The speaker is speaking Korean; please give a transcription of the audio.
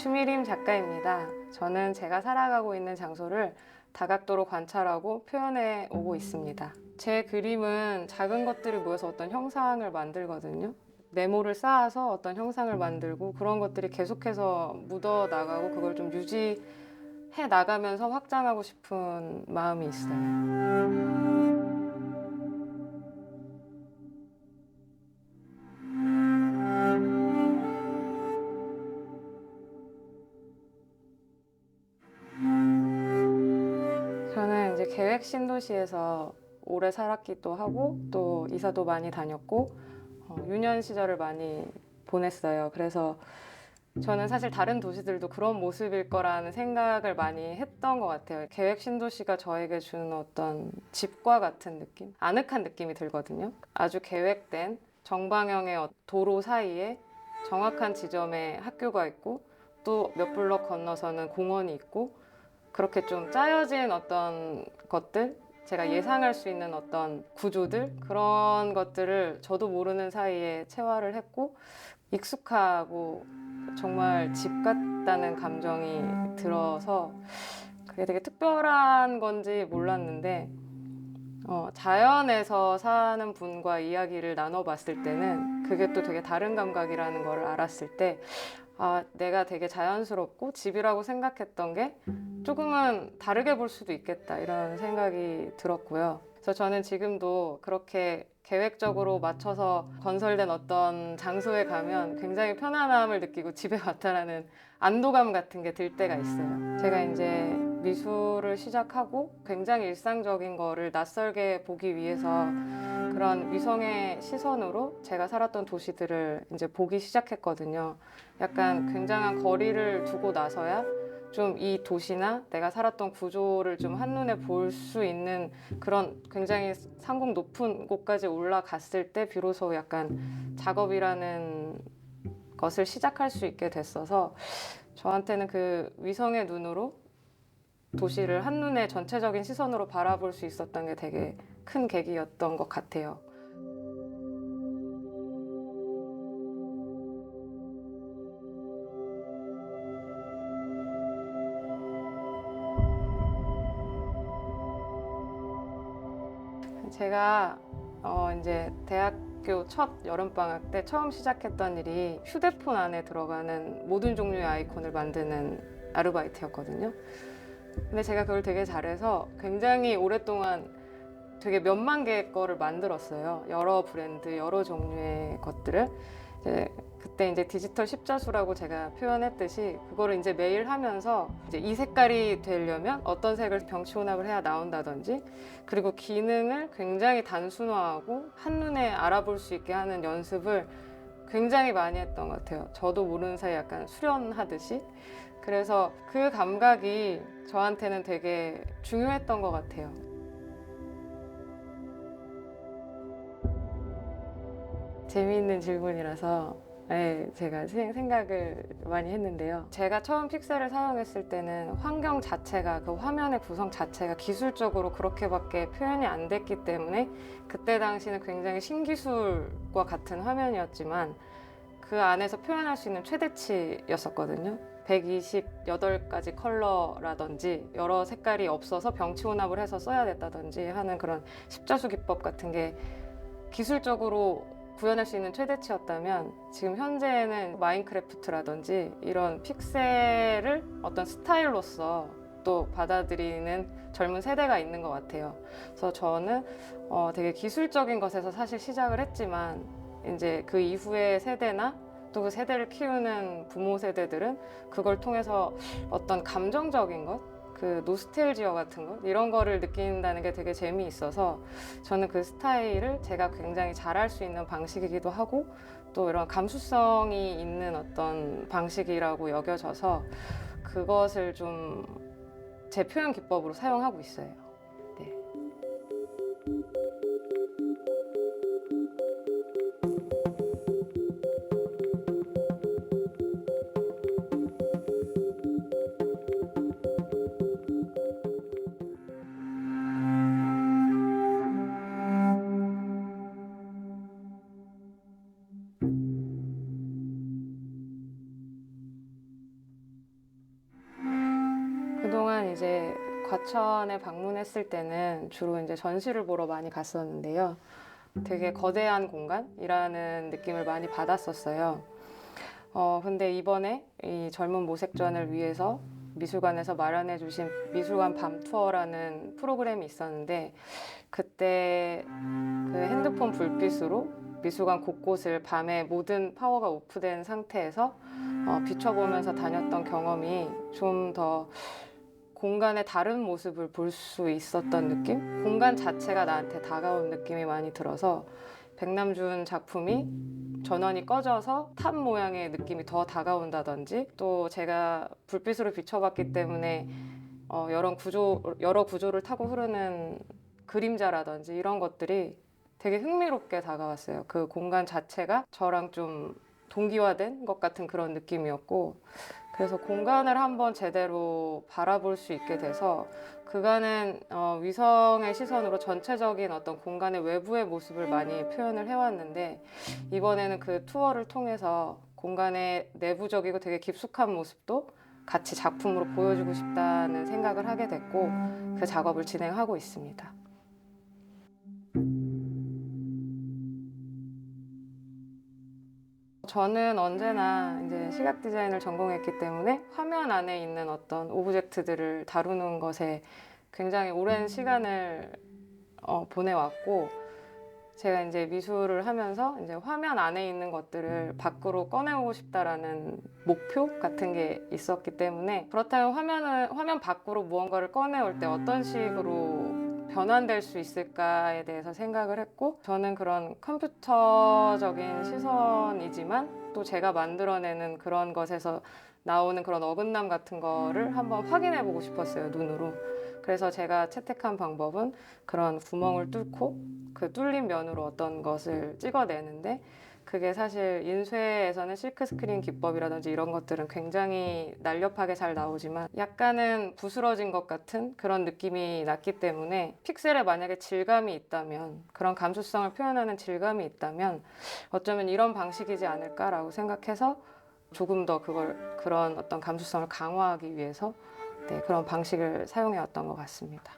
추미림 작가입니다. 저는 제가 살아가고 있는 장소를 다각도로 관찰하고 표현해 오고 있습니다. 제 그림은 작은 것들이 모여서 어떤 형상을 만들거든요. 네모를 쌓아서 어떤 형상을 만들고 그런 것들이 계속해서 묻어 나가고 그걸 좀 유지해 나가면서 확장하고 싶은 마음이 있어요. 저는 이제 계획 신도시에서 오래 살았기도 하고 또 이사도 많이 다녔고 유년 시절을 많이 보냈어요. 그래서 저는 사실 다른 도시들도 그런 모습일 거라는 생각을 많이 했던 것 같아요. 계획 신도시가 저에게 주는 어떤 집과 같은 느낌? 아늑한 느낌이 들거든요. 아주 계획된 정방형의 도로 사이에 정확한 지점에 학교가 있고 또 몇 블록 건너서는 공원이 있고 그렇게 좀 짜여진 어떤 것들, 제가 예상할 수 있는 어떤 구조들, 그런 것들을 저도 모르는 사이에 체화를 했고, 익숙하고 정말 집 같다는 감정이 들어서 그게 되게 특별한 건지 몰랐는데, 자연에서 사는 분과 이야기를 나눠봤을 때는 그게 또 되게 다른 감각이라는 걸 알았을 때, 내가 되게 자연스럽고 집이라고 생각했던 게 조금은 다르게 볼 수도 있겠다 이런 생각이 들었고요. 그래서 저는 지금도 그렇게 계획적으로 맞춰서 건설된 어떤 장소에 가면 굉장히 편안함을 느끼고 집에 왔다라는 안도감 같은 게 들 때가 있어요. 제가 이제 미술을 시작하고 굉장히 일상적인 거를 낯설게 보기 위해서 그런 위성의 시선으로 제가 살았던 도시들을 이제 보기 시작했거든요. 약간 굉장한 거리를 두고 나서야 좀 이 도시나 내가 살았던 구조를 좀 한눈에 볼 수 있는 그런 굉장히 상공 높은 곳까지 올라갔을 때 비로소 약간 작업이라는 것을 시작할 수 있게 됐어서 저한테는 그 위성의 눈으로 도시를 한눈에 전체적인 시선으로 바라볼 수 있었던 게 되게 큰 계기였던 것 같아요. 제가 이제 대학교 첫 여름방학 때 처음 시작했던 일이 휴대폰 안에 들어가는 모든 종류의 아이콘을 만드는 아르바이트였거든요. 근데 제가 그걸 되게 잘해서 굉장히 오랫동안 되게 몇만 개의 거를 만들었어요. 여러 브랜드, 여러 종류의 것들을. 그때 이제 디지털 십자수라고 제가 표현했듯이 그거를 이제 매일 하면서 이제 이 색깔이 되려면 어떤 색을 병치 혼합을 해야 나온다든지 그리고 기능을 굉장히 단순화하고 한눈에 알아볼 수 있게 하는 연습을 굉장히 많이 했던 것 같아요. 저도 모르는 사이 약간 수련하듯이. 그래서 그 감각이 저한테는 되게 중요했던 것 같아요. 재미있는 질문이라서 제가 생각을 많이 했는데요. 제가 처음 픽셀을 사용했을 때는 환경 자체가 그 화면의 구성 자체가 기술적으로 그렇게밖에 표현이 안 됐기 때문에 그때 당시는 굉장히 신기술과 같은 화면이었지만 그 안에서 표현할 수 있는 최대치였었거든요. 128가지 컬러라든지 여러 색깔이 없어서 병치 혼합을 해서 써야 됐다든지 하는 그런 십자수 기법 같은 게 기술적으로 구현할 수 있는 최대치였다면 지금 현재는 마인크래프트라든지 이런 픽셀을 어떤 스타일로서 또 받아들이는 젊은 세대가 있는 것 같아요. 그래서 저는 되게 기술적인 것에서 사실 시작을 했지만 이제 그 이후의 세대나 또 그 세대를 키우는 부모 세대들은 그걸 통해서 어떤 감정적인 것, 그 노스텔지어 같은 것 이런 거를 느낀다는 게 되게 재미있어서 저는 그 스타일을 제가 굉장히 잘할 수 있는 방식이기도 하고 또 이런 감수성이 있는 어떤 방식이라고 여겨져서 그것을 좀 제 표현 기법으로 사용하고 있어요. 네. 그동안 이제 과천에 방문했을 때는 주로 이제 전시를 보러 많이 갔었는데요. 되게 거대한 공간이라는 느낌을 많이 받았었어요. 근데 이번에 이 젊은 모색전을 위해서 미술관에서 마련해 주신 미술관 밤 투어라는 프로그램이 있었는데, 그때 그 핸드폰 불빛으로 미술관 곳곳을 밤에 모든 파워가 오프된 상태에서 비춰보면서 다녔던 경험이 좀 더 공간의 다른 모습을 볼 수 있었던 느낌? 공간 자체가 나한테 다가온 느낌이 많이 들어서 백남준 작품이 전원이 꺼져서 탑 모양의 느낌이 더 다가온다든지, 또 제가 불빛으로 비춰봤기 때문에 여러 구조를 타고 흐르는 그림자라든지 이런 것들이 되게 흥미롭게 다가왔어요. 그 공간 자체가 저랑 좀 동기화된 것 같은 그런 느낌이었고, 그래서 공간을 한번 제대로 바라볼 수 있게 돼서 그간은 위성의 시선으로 전체적인 어떤 공간의 외부의 모습을 많이 표현을 해왔는데, 이번에는 그 투어를 통해서 공간의 내부적이고 되게 깊숙한 모습도 같이 작품으로 보여주고 싶다는 생각을 하게 됐고, 그 작업을 진행하고 있습니다. 저는 언제나 이제 시각 디자인을 전공했기 때문에 화면 안에 있는 어떤 오브젝트들을 다루는 것에 굉장히 오랜 시간을 보내왔고, 제가 이제 미술을 하면서 이제 화면 안에 있는 것들을 밖으로 꺼내오고 싶다라는 목표 같은 게 있었기 때문에, 그렇다면 화면 밖으로 무언가를 꺼내올 때 어떤 식으로 변환될 수 있을까에 대해서 생각을 했고, 저는 그런 컴퓨터적인 시선이지만 또 제가 만들어내는 그런 것에서 나오는 그런 어긋남 같은 거를 한번 확인해 보고 싶었어요, 눈으로. 그래서 제가 채택한 방법은 그런 구멍을 뚫고 그 뚫린 면으로 어떤 것을 찍어내는데, 그게 사실 인쇄에서는 실크스크린 기법이라든지 이런 것들은 굉장히 날렵하게 잘 나오지만 약간은 부스러진 것 같은 그런 느낌이 났기 때문에, 픽셀에 만약에 질감이 있다면, 그런 감수성을 표현하는 질감이 있다면 어쩌면 이런 방식이지 않을까라고 생각해서 조금 더 그런 어떤 감수성을 강화하기 위해서 그런 방식을 사용해 왔던 것 같습니다.